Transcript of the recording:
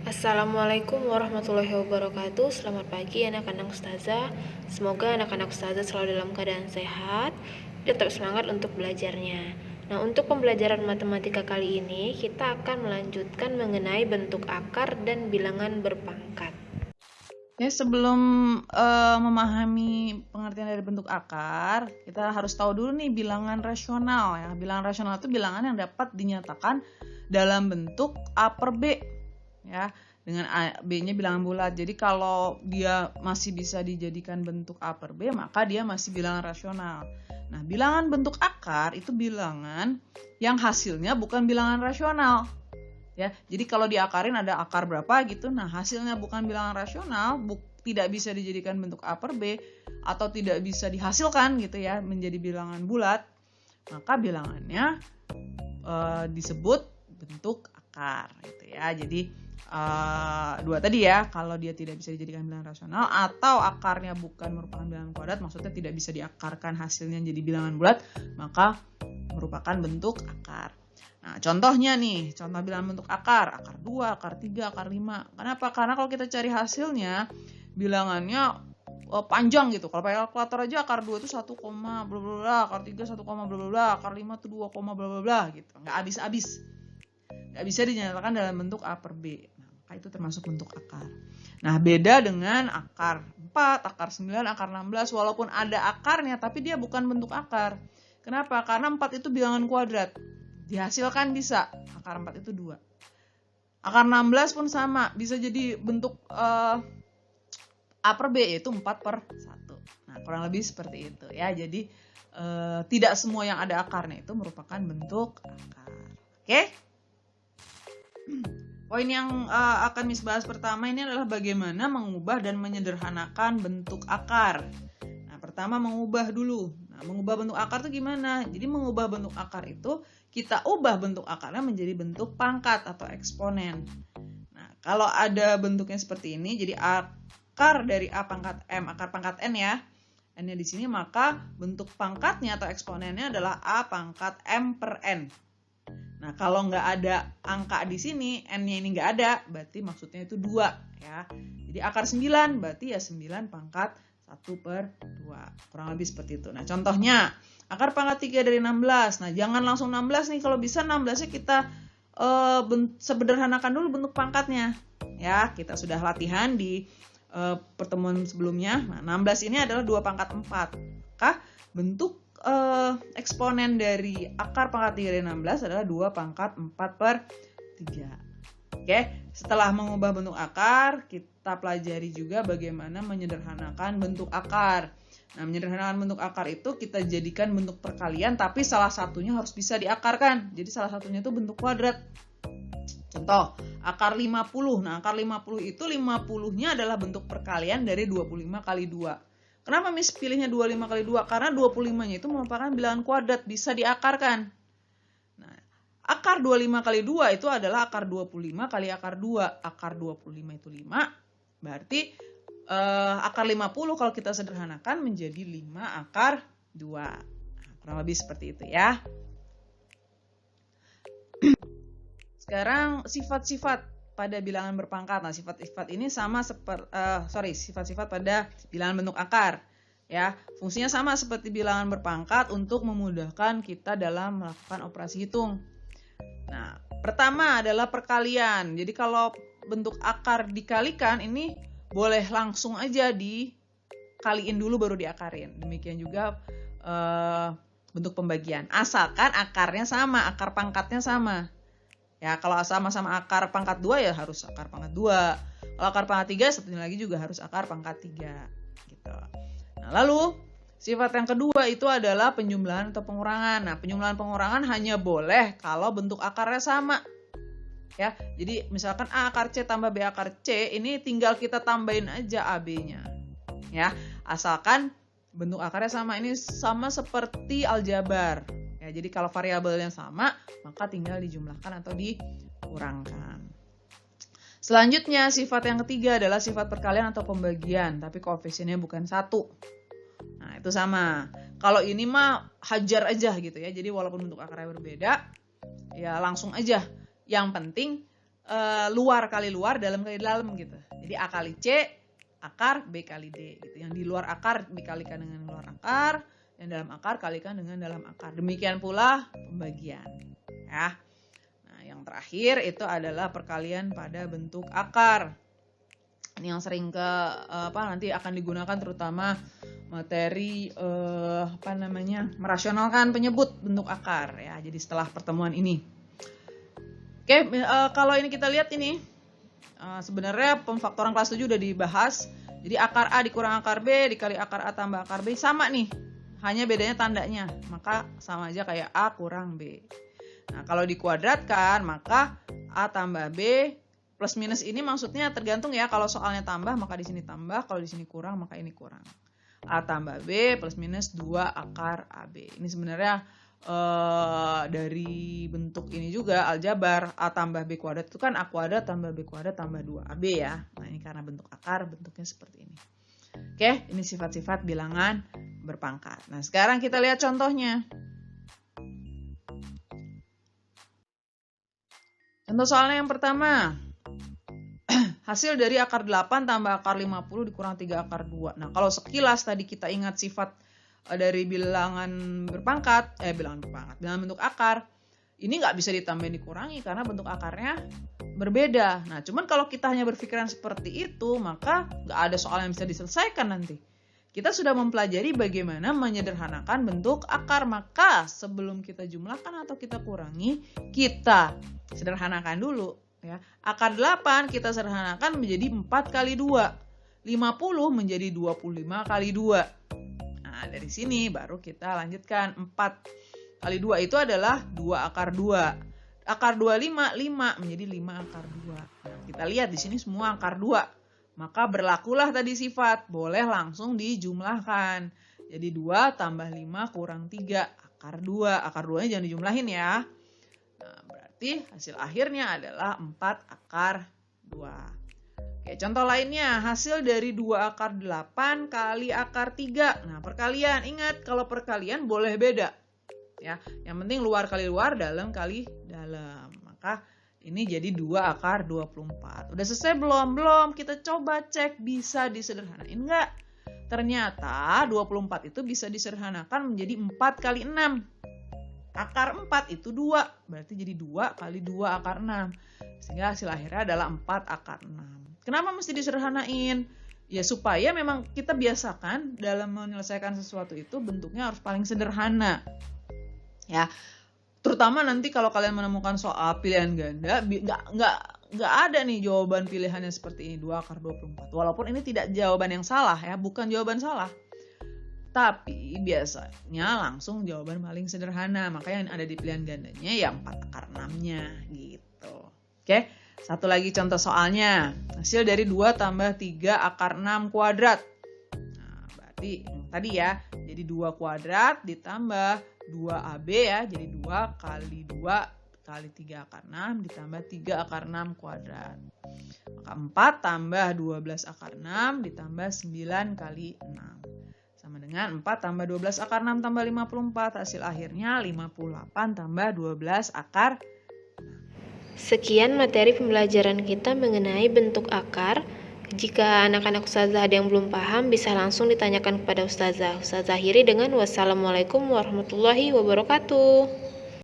Assalamualaikum warahmatullahi wabarakatuh. Selamat pagi anak-anak ustazah. Semoga anak-anak ustazah selalu dalam keadaan sehat dan tetap semangat untuk belajarnya. Nah, untuk pembelajaran matematika kali ini kita akan melanjutkan mengenai bentuk akar dan bilangan berpangkat. Ya, sebelum memahami pengertian dari bentuk akar, kita harus tahu dulu nih bilangan rasional ya. Bilangan rasional itu bilangan yang dapat dinyatakan dalam bentuk A per B ya. Dengan B-nya bilangan bulat. Jadi kalau dia masih bisa dijadikan bentuk A per B, maka dia masih bilangan rasional. Nah, bilangan bentuk akar itu bilangan yang hasilnya bukan bilangan rasional. Ya, jadi kalau diakarin ada akar berapa gitu, nah hasilnya bukan bilangan rasional, tidak bisa dijadikan bentuk A per B, atau tidak bisa dihasilkan gitu ya menjadi bilangan bulat, maka bilangannya disebut bentuk akar gitu ya. Jadi dua tadi ya, kalau dia tidak bisa dijadikan bilangan rasional atau akarnya bukan merupakan bilangan kuadrat, maksudnya tidak bisa diakarkan hasilnya jadi bilangan bulat, maka merupakan bentuk akar. Nah, contohnya nih, contoh bilangan bentuk akar 2, akar 3, akar 5. Kenapa? Karena kalau kita cari hasilnya, bilangannya panjang gitu. Kalau pakai kalkulator aja akar 2 itu 1, bla bla bla, akar 3 1, bla bla bla, akar 5 itu 2, bla bla bla gitu. Nggak habis-habis. Nggak bisa dinyatakan dalam bentuk A per B. Nah, maka itu termasuk bentuk akar. Nah, beda dengan akar 4, akar 9, akar 16, walaupun ada akarnya, tapi dia bukan bentuk akar. Kenapa? Karena 4 itu bilangan kuadrat. Dihasilkan bisa, akar 4 itu 2. Akar 16 pun sama, bisa jadi bentuk A per B, yaitu 4 per 1. Nah, kurang lebih seperti itu ya. Jadi tidak semua yang ada akarnya itu merupakan bentuk akar. Oke? Poin yang akan Miss bahas pertama ini adalah bagaimana mengubah dan menyederhanakan bentuk akar. Nah, pertama mengubah dulu. Nah, mengubah bentuk akar itu gimana? Jadi mengubah bentuk akar itu kita ubah bentuk akarnya menjadi bentuk pangkat atau eksponen. Nah, kalau ada bentuknya seperti ini, jadi akar dari A pangkat M, akar pangkat N ya. N-nya di sini, maka bentuk pangkatnya atau eksponennya adalah A pangkat M per N. Nah, kalau nggak ada angka di sini, N-nya ini nggak ada, berarti maksudnya itu 2 ya. Jadi akar 9 berarti ya 9 pangkat 1 per 2. Kurang lebih seperti itu. Nah, contohnya akar pangkat 3 dari 16. Nah, jangan langsung 16 nih. Kalau bisa 16-nya kita sederhanakan dulu bentuk pangkatnya. Ya, kita sudah latihan di pertemuan sebelumnya. Nah, 16 ini adalah 2 pangkat 4. Maka bentuk eksponen dari akar pangkat 3 dari 16 adalah 2 pangkat 4 per 3. Oke, setelah mengubah bentuk akar, kita pelajari juga bagaimana menyederhanakan bentuk akar. Nah, menyederhanakan bentuk akar itu kita jadikan bentuk perkalian, tapi salah satunya harus bisa diakarkan. Jadi salah satunya itu bentuk kuadrat. Contoh, akar 50. Nah, akar 50 itu 50-nya adalah bentuk perkalian dari 25 kali 2. Kenapa Miss pilihnya 25 kali 2? Karena 25-nya itu merupakan bilangan kuadrat, bisa diakarkan. Nah, akar 25 kali 2 itu adalah akar 25 kali akar 2. Akar 25 itu 5, berarti akar 50 kalau kita sederhanakan menjadi 5 akar 2. Nah, kurang lebih seperti itu ya. Sekarang sifat-sifat pada bilangan berpangkat. Nah, sifat-sifat ini sama sifat-sifat pada bilangan bentuk akar. Ya, fungsinya sama seperti bilangan berpangkat untuk memudahkan kita dalam melakukan operasi hitung. Nah, pertama adalah perkalian. Jadi kalau bentuk akar dikalikan ini boleh langsung aja dikaliin dulu baru diakarin. Demikian juga bentuk pembagian. Asalkan akarnya sama, akar pangkatnya sama. Ya, kalau sama-sama akar pangkat 2 ya harus akar pangkat 2. Kalau akar pangkat 3 satunya lagi juga harus akar pangkat 3 gitu. Nah, lalu sifat yang kedua itu adalah penjumlahan atau pengurangan. Nah, penjumlahan-pengurangan hanya boleh kalau bentuk akarnya sama. Ya, jadi misalkan A akar C tambah B akar C, ini tinggal kita tambahin aja AB-nya. Ya, asalkan bentuk akarnya sama. Ini sama seperti aljabar. Ya, jadi kalau variabelnya sama, maka tinggal dijumlahkan atau dikurangkan. Selanjutnya, sifat yang ketiga adalah sifat perkalian atau pembagian, tapi koefisiennya bukan 1. Nah, itu sama. Kalau ini mah hajar aja gitu ya. Jadi walaupun bentuk akarnya berbeda, ya langsung aja. Yang penting luar kali luar, dalam kali dalam gitu. Jadi A kali C, akar B kali D gitu. Yang di luar akar dikalikan dengan luar akar, yang dalam akar kalikan dengan dalam akar. Demikian pula pembagian, ya. Nah, yang terakhir itu adalah perkalian pada bentuk akar. Ini yang sering nanti akan digunakan terutama materi merasionalkan penyebut bentuk akar, ya. Jadi setelah pertemuan ini. Oke, kalau ini kita lihat ini sebenarnya pemfaktoran kelas 7 udah dibahas. Jadi akar A dikurang akar B dikali akar A tambah akar B sama nih. Hanya bedanya tandanya. Maka sama aja kayak A kurang B. Nah, kalau dikuadratkan maka A tambah B plus minus ini maksudnya tergantung ya. Kalau soalnya tambah maka di sini tambah, kalau di sini kurang maka ini kurang. A tambah B plus minus 2 akar AB. Ini sebenarnya dari bentuk ini juga aljabar. A tambah B kuadrat itu kan A kuadrat tambah B kuadrat tambah 2AB ya. Nah, ini karena bentuk akar bentuknya seperti ini. Oke, ini sifat-sifat bilangan berpangkat. Nah, sekarang kita lihat contohnya. Contoh soalnya yang pertama. Hasil dari akar 8 tambah akar 50 dikurang 3 akar 2. Nah, kalau sekilas tadi kita ingat sifat dari bilangan berpangkat, bilangan bentuk akar, ini nggak bisa ditambahin dikurangi karena bentuk akarnya berbeda. Nah, cuman kalau kita hanya berpikiran seperti itu, maka nggak ada soal yang bisa diselesaikan nanti. Kita sudah mempelajari bagaimana menyederhanakan bentuk akar, maka sebelum kita jumlahkan atau kita kurangi, kita sederhanakan dulu. Ya. Akar 8 kita sederhanakan menjadi 4 kali 2. 50 menjadi 25 kali 2. Nah, dari sini baru kita lanjutkan. 4 kali 2 itu adalah 2 akar 2. Akar 25, 5 menjadi 5 akar 2. Nah, kita lihat di sini semua akar 2. Maka berlakulah tadi sifat. Boleh langsung dijumlahkan. Jadi 2 tambah 5 kurang 3. Akar 2. Akar 2-nya jangan dijumlahin ya. Nah, berarti hasil akhirnya adalah 4 akar 2. Oke, contoh lainnya, hasil dari 2 akar 8 kali akar 3. Nah, perkalian. Ingat, kalau perkalian boleh beda. Ya, yang penting luar kali luar, dalam kali dalam. Maka ini jadi 2 akar 24. Udah selesai belum? Belum. Kita coba cek bisa disederhanain enggak? Ternyata 24 itu bisa disederhanakan menjadi 4 kali 6. Akar 4 itu 2. Berarti jadi 2 kali 2 akar 6. Sehingga hasil akhirnya adalah 4 akar 6. Kenapa mesti disederhanain? Ya supaya memang kita biasakan dalam menyelesaikan sesuatu itu bentuknya harus paling sederhana. Ya, terutama nanti kalau kalian menemukan soal pilihan ganda, nggak ada nih jawaban pilihannya seperti ini 2 akar 24. Walaupun ini tidak jawaban yang salah ya, bukan jawaban salah. Tapi biasanya langsung jawaban paling sederhana. Makanya yang ada di pilihan gandanya ya 4 akar 6-nya gitu. Oke. Satu lagi contoh soalnya. Hasil dari 2 tambah 3 akar 6 kuadrat. Nah, berarti tadi ya. Jadi 2 kuadrat ditambah 2AB ya. Jadi 2 kali 2 kali 3 akar 6 ditambah 3 akar 6 kuadrat. Maka 4 tambah 12 akar 6 ditambah 9 kali 6. Sama dengan 4 tambah 12 akar 6 tambah 54. Hasil akhirnya 58 tambah 12 akar 6. Sekian materi pembelajaran kita mengenai bentuk akar. Jika anak-anak ustazah ada yang belum paham, bisa langsung ditanyakan kepada ustazah. Ustazah akhiri dengan wassalamualaikum warahmatullahi wabarakatuh.